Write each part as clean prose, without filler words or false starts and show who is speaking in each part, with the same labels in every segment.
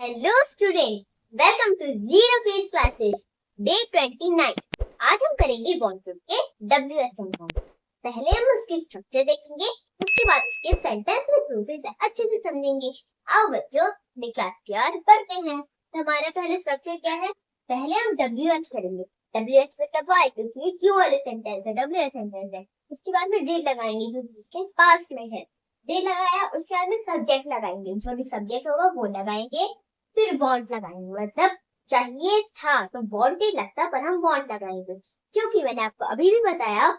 Speaker 1: Hello student, welcome to zero phase classes day 29। आज हम करेंगे वॉन्टेड के WH सेंटेंस। पहले हम उसकी स्ट्रक्चर देखेंगे, उसके बाद उसके सेंटेंस में प्रोसेस अच्छे से समझेंगे। आओ बच्चों, अपनी क्लास की ओर बढ़ते हैं। तो हमारा पहले स्ट्रक्चर क्या है? पहले हम WH करेंगे। WH मतलब वाई, क्योंकि क्यों वाले सेंटेंस है, WH सेंटेंस है। उसके बाद में डेट लगाएंगे जो के पास में है। डेट लगाया, उसके बाद में सब्जेक्ट लगाएंगे, जो भी सब्जेक्ट होगा वो लगाएंगे। फिर वांट लगाएंगे, मतलब चाहिए था तो वांटेड लगता, पर हम वांट लगाएंगे, क्योंकि मैंने आपको अभी भी बताया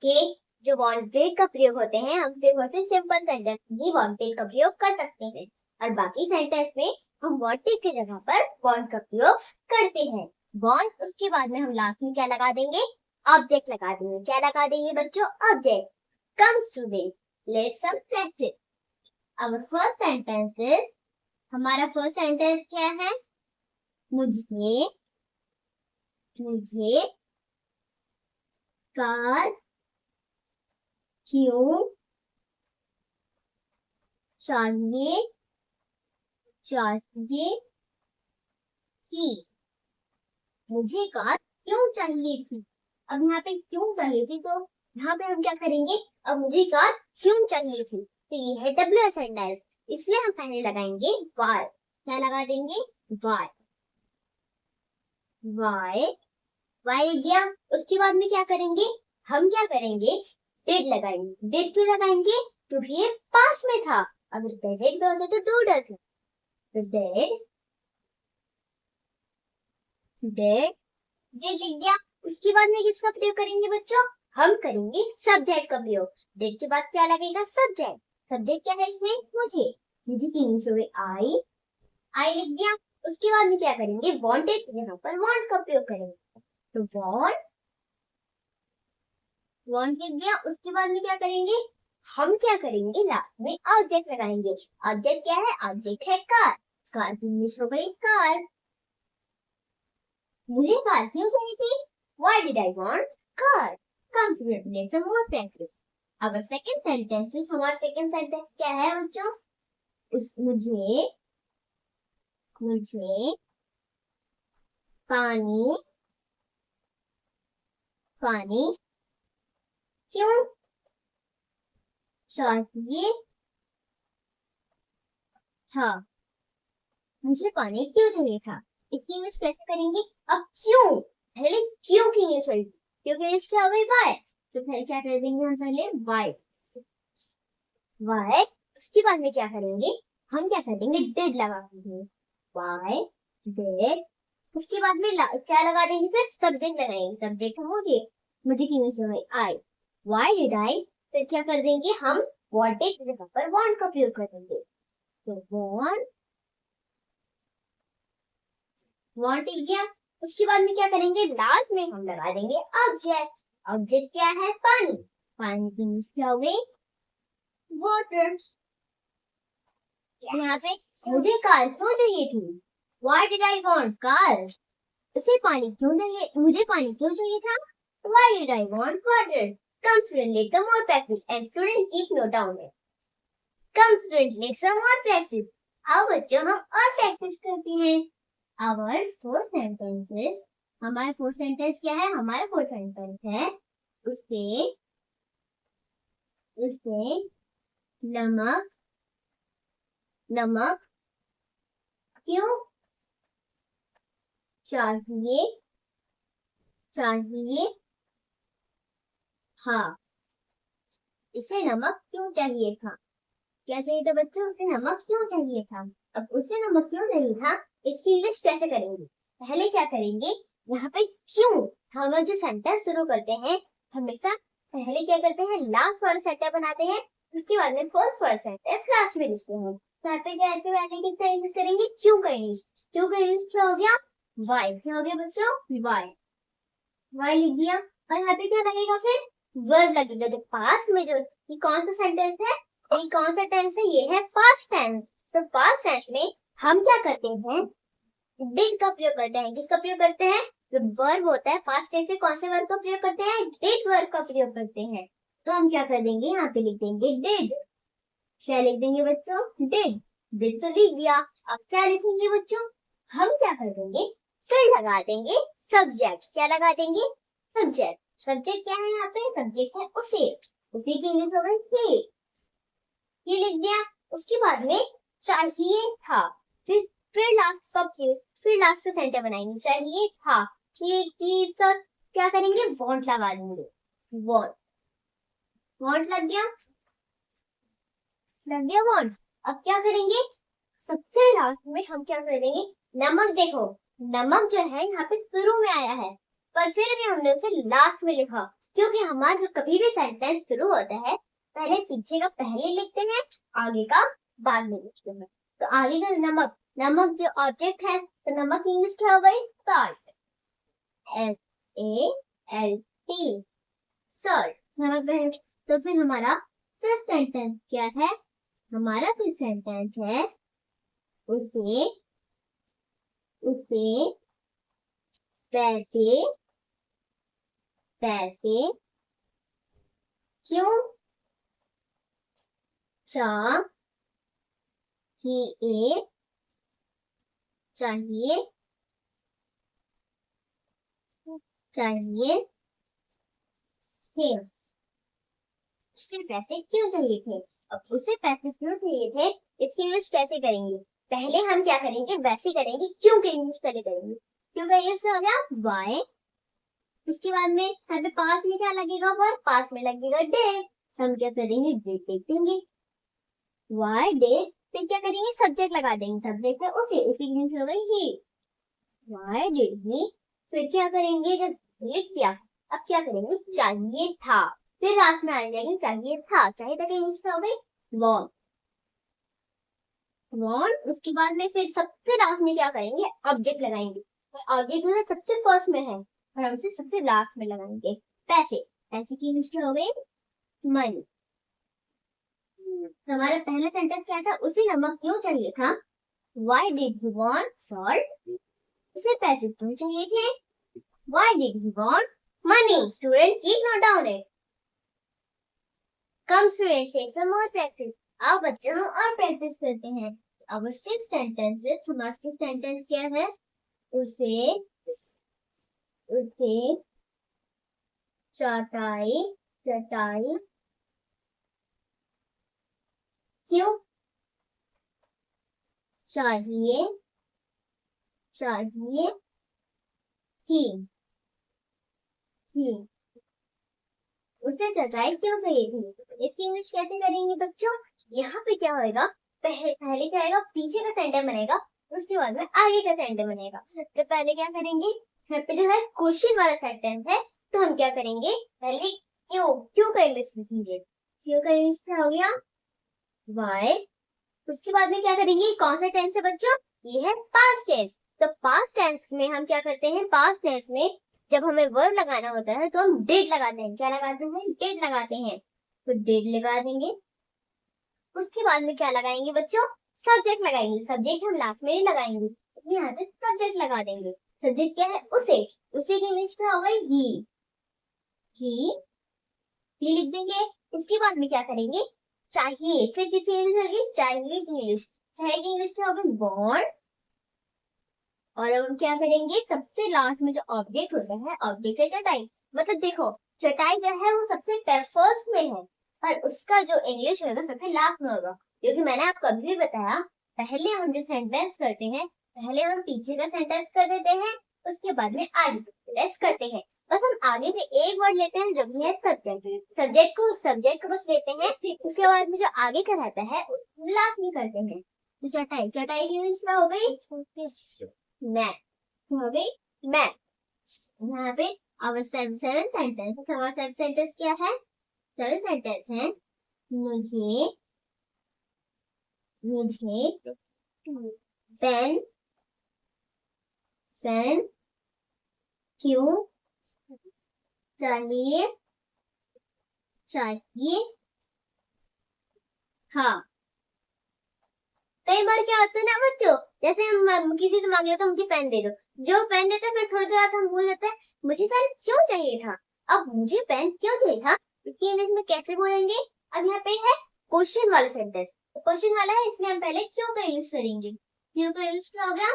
Speaker 1: कि जो वांटेड का प्रयोग होते हैं हम सिर्फ और सिर्फ सिंपल सेंटेंस ही वांटेड का प्रयोग कर सकते हैं, और बाकी सेंटेंस में हम वांटेड की जगह पर वांट का प्रयोग करते हैं। वांट, उसके बाद में हम लास्ट में क्या लगा देंगे? ऑब्जेक्ट लगा देंगे। क्या लगा देंगे बच्चों? Object. Come student, let's some practice. Our first sentence is, हमारा फर्स्ट सेंटेंस क्या है? मुझे कार क्यों चाहिए थी। मुझे कार क्यों चाहिए थी। अब यहाँ पे क्यों चाहिए थी, तो यहाँ पे हम क्या करेंगे? अब मुझे कार क्यों चाहिए थी, तो ये है WH सेंटेंस, इसलिए हम पहले लगाएंगे वाई। क्या लगा देंगे? वाई। वाई वाई लिख दिया। उसके बाद में क्या करेंगे? हम क्या करेंगे? डिड लगाएंगे। डिड क्यों लगाएंगे? क्योंकि ये पास में था। अगर डिड में होता तो डू डज, तो डिड लिख दिया। उसके बाद में किसका प्रयोग करेंगे बच्चों? हम करेंगे सब्जेक्ट का प्रयोग। डिड के बाद क्या लगेगा? सब्जेक्ट। सब्जेक्ट क्या है इसमें? मुझे की इंग्लिश हो गई आई लिख दिया। उसके बाद में क्या करेंगे? वांटेड की जगह पर वांट का प्रयोग करेंगे, तो वांट लिख दिया। उसके बाद में क्या करेंगे? हम क्या करेंगे? लास्ट में ऑब्जेक्ट लगाएंगे। ऑब्जेक्ट क्या है? ऑब्जेक्ट है कार। कार की इंग्लिश हो गई कार। मुझे कार क्यों चाहिए थी? Why did I want car? Come to replace some more practice. Our second sentence is, हमारा second sentence क्या है बच्चों? मुझे पानी क्यों चाहिए था। मुझे पानी क्यों चाहिए था, इसकी इंग्लिश कैसे करेंगे? अब क्यों, पहले क्यों की इंग्लिश होगी, क्योंकि इंग्लिश क्या हो गई? वाई। तो पहले क्या कर देंगे? हम पहले वाई। उसके बाद में क्या करेंगे? हम क्या कर देंगे? डिड लगा देंगे। Why did. उसके बाद में क्या लगा देंगे? फिर सब्जेक्ट लगाएंगे। सब्जेक्ट हो गए, मुझे की इंग्लिश हो गई आई। Why did I. फिर क्या कर देंगे? हम वांटेड की जगह पर वांट का प्रयोग कर देंगे, तो वांट लिख गया। उसके बाद में क्या करेंगे? लास्ट में हम लगा देंगे ऑब्जेक्ट। ऑब्जेक्ट क्या है? पानी। पानी की इंग्लिश क्या हो गई? वाटर। यहाँ पे मुझे कार क्यों चाहिए थी? Why did I want car? उसे पानी क्यों चाहिए? मुझे पानी क्यों चाहिए था? Why did I want water? Come student, let's some more practice. And student keep note down it. Come student, let's some more practice. आओ बच्चों, हम और प्रैक्टिस करते हैं। Our fourth sentence is, हमारा फोर्थ सेंटेंस क्या है? हमारा फोर्थ सेंटेंस है, उसे नमक क्यों चाहिए था। इसे नमक क्यों चाहिए था? क्या चाहिए था बच्चों? उसे नमक क्यों चाहिए था। अब उसे नमक क्यों चाहिए था, इसकी इंग्लिश कैसे करेंगे? पहले क्या करेंगे? यहाँ पे क्यों, हम जो सेंटेंस शुरू करते हैं हमेशा पहले क्या करते हैं? लास्ट वाला सेंटेंस बनाते हैं, उसके बाद में फर्स्ट वाला सेंटेंस लास्ट में लिखते हैं। यहाँ पे क्या किसका यूज करेंगे? क्यों का यूज। क्यों का यूज क्या हो गया? वाई। क्या हो गया बच्चों? वाई लिख दिया। और यहाँ पे क्या लगेगा? फिर वर्ब लगेगा। जो पास्ट में जो, ये कौन सा सेंटेंस है? ये कौन सा टेंस है? ये है पास्ट टेंस। तो पास्ट टेंस में हम क्या करते हैं? डिड का प्रयोग करते हैं। किसका प्रयोग करते हैं? जो वर्ब होता है पास्ट टेंस में, कौन से वर्ब का प्रयोग करते हैं? डिड वर्ब का प्रयोग करते हैं। तो हम क्या कर देंगे? यहाँ पे लिख देंगे डिड। क्या लिख देंगे बच्चों? डिड। डिड तो लिख दिया, अब क्या लिखेंगे बच्चों? हम क्या कर देंगे? फिर लगा देंगे सब्जेक्ट। क्या लगा देंगे? सब्जेक्ट। सब्जेक्ट क्या है यहाँ पे? सब्जेक्ट है उसे की इंग्लिश हो गई ये लिख दिया। उसके बाद में चाहिए था, फिर लास्ट का फिर लास्ट का सेंटेंस बनाएंगे। चाहिए था कि सब क्या करेंगे? वांट लगा देंगे। वांट लग गया वांट। अब क्या करेंगे? सबसे लास्ट में हम क्या करेंगे? नमक। देखो नमक जो है यहाँ पे शुरू में आया है, पर फिर भी हमने उसे लास्ट में लिखा, क्योंकि हमारा जो कभी भी सेंटेंस शुरू होता है पहले पीछे का पहले लिखते हैं, आगे का बाद में लिखते हैं। तो आगे का नमक, नमक जो ऑब्जेक्ट है, तो नमक इंग्लिश क्या हो गई? सॉल्ट। SALT salt. तो फिर हमारा फिफ्थ सेंटेंस क्या है? हमारा फिफ्थ सेंटेंस है उसे पैसे क्यों चाहिए थे। उसे पैसे क्यों चाहिए थे? अब उसे पैसे क्यों चाहिए थे इसकी इंग्लिश कैसे करेंगे? पहले हम क्या करेंगे? वैसे करेंगे। क्यों की इंग्लिश पहले करेंगे। क्यों का इंग्लिश हो गया वाई। उसके बाद में यहाँ पे पास में क्या लगेगा? वर्ब। पास में लगेगा डेड। हम क्या करेंगे? डेड लिख देंगे। Why did. फिर क्या करेंगे? सब्जेक्ट लगा देंगे। सब्जेक्ट है उसी की इंग्लिश हो गई ही। Why did he. फिर क्या करेंगे? जब लिख दिया अब क्या करेंगे? चाहिए था। फिर लास्ट में आ जाएंगे चाहिए था। चाहिए था की इंग्लिश हो गई वांट। उसके बाद में फिर सबसे लास्ट में क्या करेंगे? ऑब्जेक्ट लगाएंगे। ऑब्जेक्ट जो सबसे फर्स्ट में है और हम इसे सबसे लास्ट में लगाएंगे। पैसे। पैसे की इंग्लिश हो गई मनी। हमारा पहला सेंटेंस क्या था? उसे नमक क्यों चाहिए था? Why did he want salt? उसे पैसे क्यों चाहिए थे? Why did he want money? Student, keep note down it. Come student, take some more practice. आओ बच्चों और प्रैक्टिस करते हैं। Our sixth sentence is, हमारा सिक्स सेंटेंस क्या है? उसे चटाई क्यों चाहिए थी। उसे चटाई क्यों चाहिए थी? इसकी इंग्लिश कैसे करेंगे बच्चों? यहाँ पे क्या होएगा? पहले क्या आएगा? पीछे का सेंटेंस बनेगा, उसके बाद में आगे का सेंटेंस बनेगा। तो पहले क्या करेंगे? यहाँ पे जो है क्वेश्चन वाला सेंटेंस है, तो हम क्या करेंगे? पहले क्यों का इंग्लिश लिखेंगे। क्यों का इंग्लिश क्या हो गया? वाई। उसके बाद में क्या करेंगे? कौन सा टेंस है बच्चों? ये है पास्ट टेंस। तो पास्ट टेंस में हम क्या करते हैं? पास्ट टेंस में जब हमें वर्ब लगाना होता है तो हम डिड लगाते हैं। क्या लगाते हैं? डिड लगाते हैं। तो डिड लगा देंगे। उसके बाद में क्या लगाएंगे बच्चों? सब्जेक्ट लगाएंगे। सब्जेक्ट हम लास्ट में ही लगाएंगे, यहाँ पे सब्जेक्ट लगा देंगे। सब्जेक्ट क्या है? उसे की इंग्लिश क्या हो गई? ही लिख देंगे। उसके बाद में क्या करेंगे? चाहिए। फिर किसी इंग्लिश होगी? चाहिए की इंग्लिश। चाहिए की इंग्लिश क्या होगी? वांट। और अब हम क्या करेंगे? सबसे लास्ट में जो ऑब्जेक्ट होता है, ऑब्जेक्ट है चटाई। मतलब देखो चटाई जो है वो सबसे फर्स्ट में है, पर उसका जो इंग्लिश होगा सबसे लास्ट में होगा, क्योंकि मैंने आपको अभी भी बताया पहले हम जो सेंटेंस करते हैं पहले हम पीछे का सेंटेंस कर देते हैं, उसके बाद में आगे करते हैं। बस हम आगे से एक वर्ड लेते हैं जो भी है सब्जेक्ट। सब्जेक्ट को बस लेते हैं, उसके बाद में जो आगे का रहता है लास्ट में करते हैं। तो चटाई की इंग्लिश में हो गई मैट। हो गई मैट। यहाँ पे our seven sentence, हमारा सेवन सेंटेंस क्या है? सेवन सेंटेंस है मुझे पेन क्यों चाहिए था। कई बार क्या होता है ना बच्चों, जैसे हम किसी से मांग लेते हैं मुझे पेन दे दो, जो पेन देता है फिर थोड़ी देर बाद हम भूल जाते हैं मुझे पेन क्यों चाहिए था। अब मुझे पेन क्यों चाहिए था इसकी इंग्लिश में कैसे बोलेंगे? अब यहाँ पे है क्वेश्चन वाला सेंटेंस, क्वेश्चन वाला है इसलिए हम पहले क्यों का यूज करेंगे। क्यों का यूज क्या हो गया,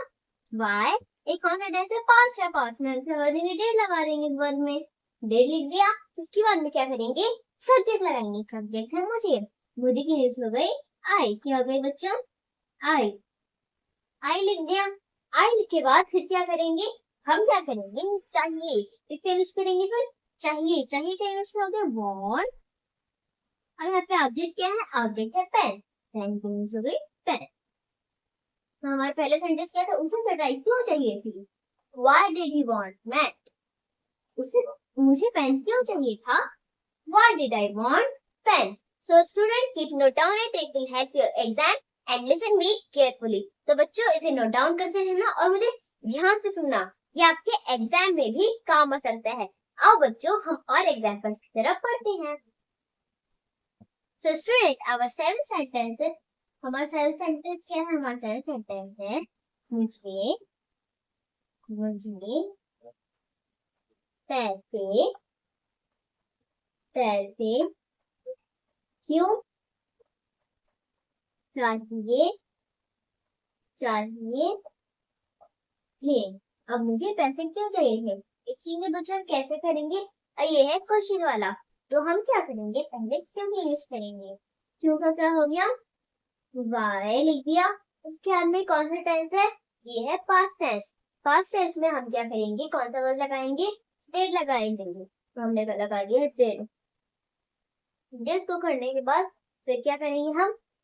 Speaker 1: वाई एक कौन सा टेंस है, पास्ट है, पास्ट में हम क्या कर देंगे, डेड लगा देंगे वर्ब में, डेड लिख दिया। उसके बाद में क्या करेंगे, सब्जेक्ट लगाएंगे, सब्जेक्ट है मुझे, मुझे की यूज हो गई आई, क्या हो गई बच्चों, आई, आई लिख दिया। आई लिख के बाद फिर क्या करेंगे, हम क्या करेंगे, चाहिए, इससे यूज करेंगे, फिर चाहिए, चाहिए का यूज हो गया वांट, और यहाँ पे ऑब्जेक्ट क्या है, ऑब्जेक्ट है पेन, पेन की यूज हो गई पेन। तो हमारे पहले सेंटेंस क्या था, उसे चटाई क्यों चाहिए थी, Why did he want मैट, उसे मुझे पेन क्यों चाहिए था, Why did I want pen? So student keep note down it will help your exam and listen me carefully. तो बच्चों इसे नोट डाउन करते रहना और मुझे ध्यान से सुनना, ये आपके एग्जाम में भी काम आ सकता है। आओ बच्चों हम और एग्जाम्पल्स की तरफ पढ़ते हैं। So student our seven sentences, हमारा सेवन सेंटेंस क्या है, हमारा सेवन सेंटेंस है मुझे, मुझे पैसे, पैसे क्यों चाहिए, चाहिए थे। अब मुझे पैसे क्यों चाहिए थे, इसी के बच्चों हम कैसे करेंगे, ये है क्वेश्चन वाला। तो हम क्या करेंगे, पहले क्यों की यूज करेंगे, क्यों का क्या हो गया, वाई लिख दिया। उसके बाद में कौन सा टेंस है, ये है पास्ट टेंस। पास्ट टेंस में हम क्या करेंगे, कौन सा वर्ड लगाएंगे, डेड लगाएंगे। तो हमने लगा दिया डेड। डेड को करने के बाद फिर क्या करेंगे,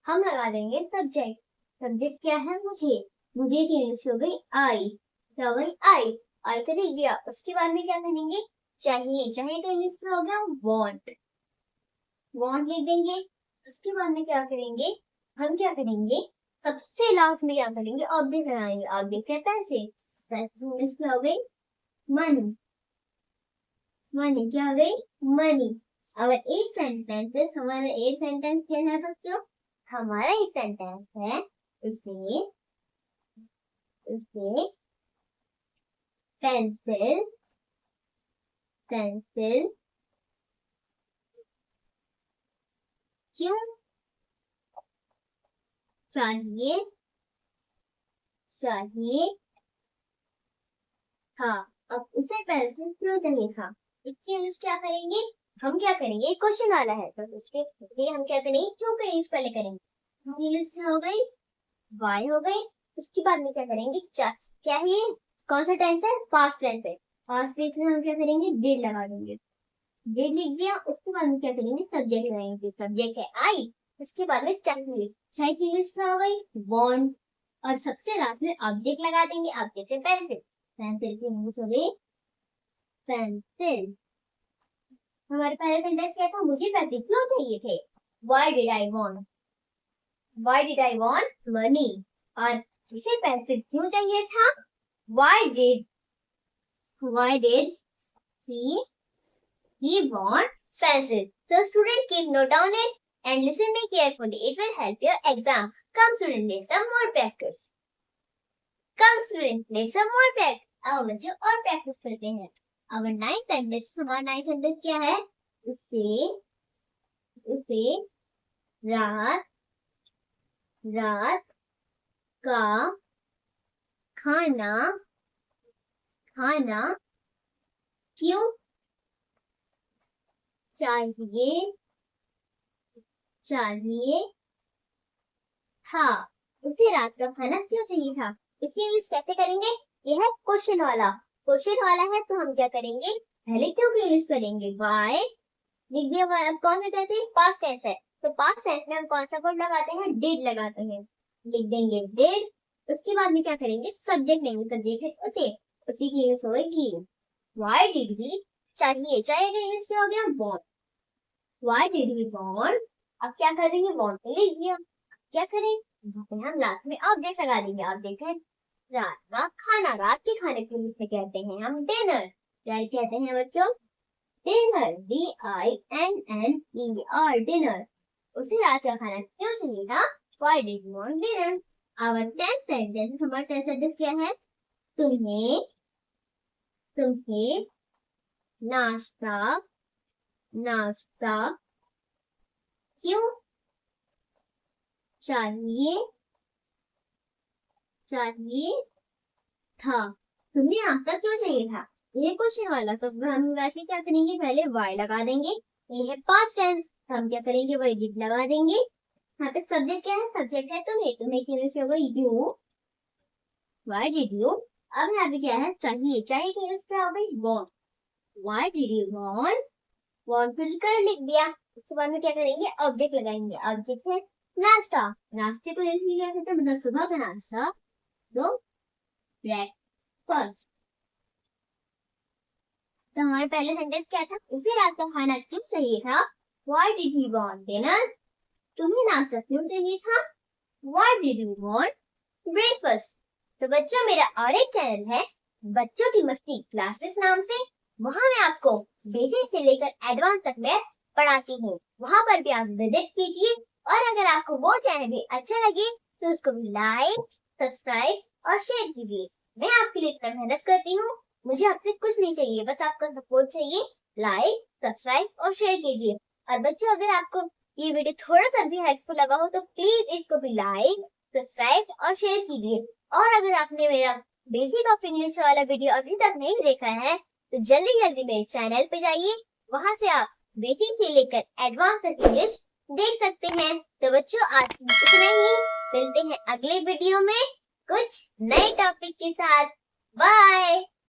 Speaker 1: हम लगा देंगे सब्जेक्ट। सब्जेक्ट क्या है, मुझे, मुझे की यूज हो गई आई, क्या हो गई आई, आई तो लिख दिया। उसके बाद में क्या करेंगे, चाहिए, चाहिए का यूज हो गया वांट, वांट लिख देंगे। उसके बाद में क्या करेंगे, हम क्या करेंगे, सबसे लास्ट में क्या करेंगे, ऑब्जेक्ट लगाएंगे, ऑब्जेक्ट है पैसे, पैसे क्या हो गई मनी, मनी क्या हो गई मनी। और एक सेंटेंस, हमारा एक सेंटेंस क्या है बच्चों, हमारा एक सेंटेंस है उसे, उसे पेंसिल, पेंसिल क्यों चाहिए, चाहिए था। अब उसे पेंसिल क्यों चाहिए था, इसकी यूज क्या करेंगे, हम क्या करेंगे, क्वेश्चन वाला है तो इसके लिए हम क्या करेंगे, क्यों का यूज पहले करेंगे, यूज हो गई वाई हो गई। उसके बाद में क्या करेंगे, क्या है ये, कौन सा टेंस है, पास्ट टेंस है, पास्ट टेंस में हम क्या करेंगे, डिड लगा देंगे, डिड लिख दिया। उसके बाद में क्या करेंगे, सब्जेक्ट लगाएंगे, सब्जेक्ट है आई। उसके बाद में चाहिए, चाहिए की यूज हो गई वांट, और सबसे लास्ट में ऑब्जेक्ट लगा देंगे, ऑब्जेक्ट है पेंसिल, पेंसिल की यूज हो गई पेंसिल। हमारे पहले सेंटेंस क्या था, मुझे पैसे क्यों चाहिए थे, Why did I want, Why did I want money, और उसे पैसे क्यों चाहिए था, Why did, Why did he want pencil. So student keep note down it and listen me carefully. It will help your exam. Come student, let's some more practice. Come student, let's some more practice. अब बच्चों और practice करते हैं। अब ninth sentence, हमारा ninth sentence क्या है, उसे, उसे रात, रात का खाना, खाना क्यों चाहिए, चाहिए था। उसे रात का खाना क्यों चाहिए था, इसे यूज कैसे करेंगे, ये है क्वेश्चन वाला। क्वेश्चन वाला है तो हम क्या करेंगे, पहले क्यों का यूज करेंगे, वाई लिख दिया। अब कौन सा टेंस है, पास्ट टेंस है, तो पास्ट टेंस में हम कौन सा वर्ड लगाते हैं, डिड लगाते हैं, लिख देंगे डिड। उसके बाद में क्या करेंगे, सब्जेक्ट लेंगे, सब्जेक्ट है उसे, उसी की यूज होगी वाई डिड ही, चाहिए, चाहिए का यूज क्या हो गया want, why did he want. अब क्या कर देंगे, वांट तो लिख दिया, क्या करें, हम लास्ट में ऑब्जेक्ट लगा देंगे, ऑब्जेक्ट है रात का खाना, रात के खाने को जिसमें कहते हैं हम डिनर, क्या कहते हैं बच्चों, डिनर, DINNER, डिनर। उसे रात का खाना क्यों चाहिए था, Why did you want dinner? Our 10th sentence, हमारा 10th sentence क्या है, तुम्हें, तुम्हें नाश्ता, नाश्ता क्यों चाहिए था। तुम्हें नाश्ता क्यों चाहिए था? ये क्वेश्चन वाला तो हम वैसे क्या करेंगे, पहले वाई लगा देंगे। ये है पास्ट टेंस, हम क्या करेंगे, वही डिड लगा देंगे। यहाँ पे सब्जेक्ट क्या है, सब्जेक्ट है तुम्हें कहने से होगा यू, वाई डिड यू। अब यहाँ पे क्या है, चाहिए कहने से होगा want, why did you want, want fill कर लिख दिया। उसके बाद में क्या करेंगे, ऑब्जेक्ट लगाएंगे। ऑब्जेक्ट है नाश्ता, नाश्ते को क्या कहते हैं, मतलब सुबह का नाश्ता, तो ब्रेकफास्ट। तो हमारा पहले सेंटेंस क्या था, उसे रात का खाना क्यों चाहिए था, why did he want dinner, तुम्हें नाश्ता क्यों चाहिए था, why did you want breakfast. तो बच्चों, मेरा और एक चैनल है बच्चों की मस्ती क्लासेस नाम से, वहां मैं आपको बेसिक से लेकर एडवांस तक मैं पढ़ाती हूँ। वहां पर भी आप विजिट कीजिए, और अगर आपको वो चैनल भी अच्छा लगे तो उसको भी लाइक, सब्सक्राइब और शेयर कीजिए। मैं आपके लिए इतना मेहनत करती हूँ, मुझे आपसे कुछ नहीं चाहिए, बस आपका सपोर्ट चाहिए। लाइक, सब्सक्राइब और शेयर कीजिए। और बच्चों, अगर आपको ये वीडियो थोड़ा सा भी हेल्पफुल लगा हो तो प्लीज इसको भी लाइक, सब्सक्राइब और शेयर कीजिए। और अगर आपने मेरा बेसिक ऑफ इंग्लिश वाला वीडियो अभी तक नहीं देखा है तो जल्दी जल्दी मेरे चैनल पे जाइए, वहां से आप बेसिक से लेकर एडवांस तक इंग्लिश देख सकते हैं। तो बच्चों, आज इतना ही, मिलते हैं अगले वीडियो में कुछ नए टॉपिक के साथ। बाय।